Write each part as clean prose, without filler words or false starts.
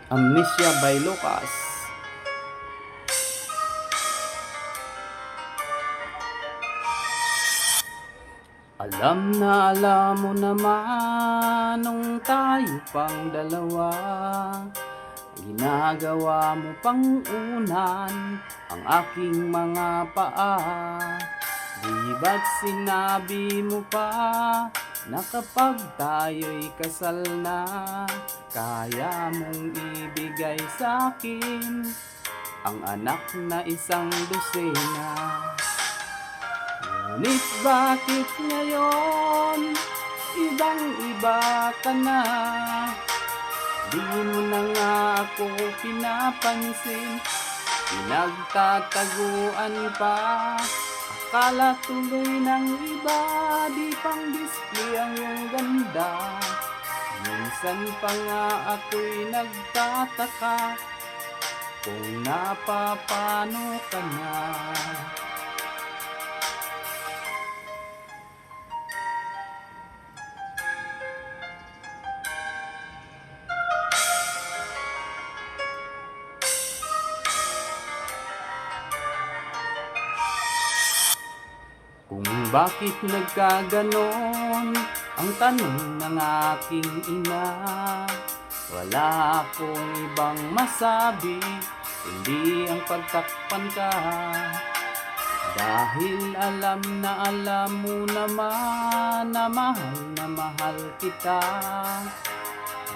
Amnesia by Lucas. Alam na alam mo naman nung tayo pang dalawa, ginagawa mo pang unan ang aking mga paa. Di ba't sinabi mo pa na kapag tayo'y kasal na, kaya mong ibigay sa'kin ang anak na isang dosena? Ngunit bakit ngayon ibang-iba ka na? Di mo na nga ako pinapansin, pinagtataguan pa. Akala tuloy ng iba, di pang display ang iyong ganda. Minsan pa nga ako'y nagtataka kung napapano ka na. Kung bakit nagkaganon, ang tanong ng aking ina. Wala akong ibang masabi, hindi ang pagtakpan ka. Dahil alam mo naman na mahal kita.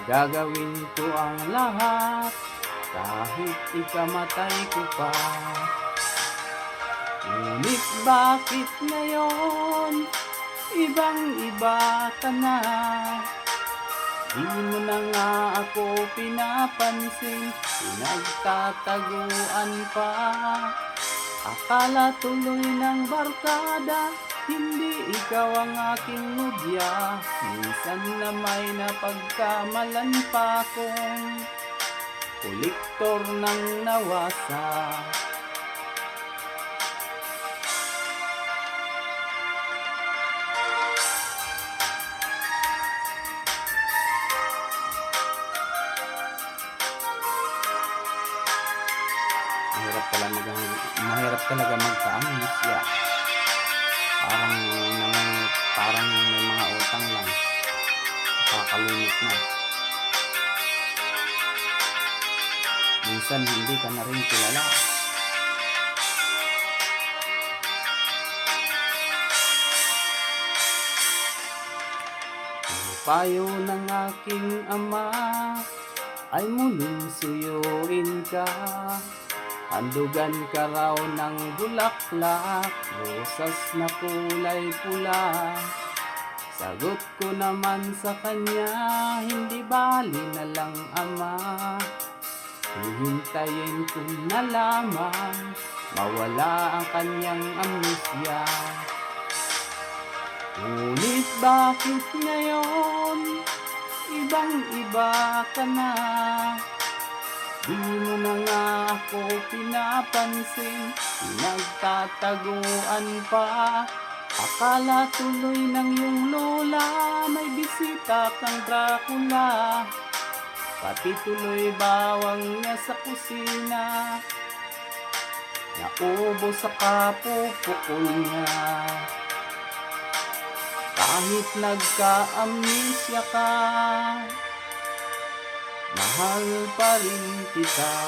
Gagawin ko ang lahat, kahit ikamatay ko pa. Ngunit bakit ngayon ibang-iba ka na? Di mo na nga ako pinapansin, pinagtataguan pa. Akala tuloy ng barkada, hindi ikaw ang aking nobya. Minsan na may napagkamalan pa kong kolektor ng nawasa. Mahirap talaga magka-amnesia. Parang may mga utang lang, nakakalimot na. Minsan hindi ka na rin kilala. Ang payo ng aking ama ay muling suyuin ka. Handugan ka raw ng bulaklak, rosas na kulay pula. Sagot ko naman sa kanya, hindi bali na lang ama. Hihintayin ko na lamang mawala ang kanyang amnesia. Ngunit bakit ngayon ibang-iba ka na? Di mo na nga ako pinapansin, pinagtataguan pa. Akala tuloy ng iyong lola may bisita kang Dracula. Pati tuloy bawang niya sa kusina, naubos sa kapupukol niya. Kahit nagka-amnesia ka, mahal pa rin kita.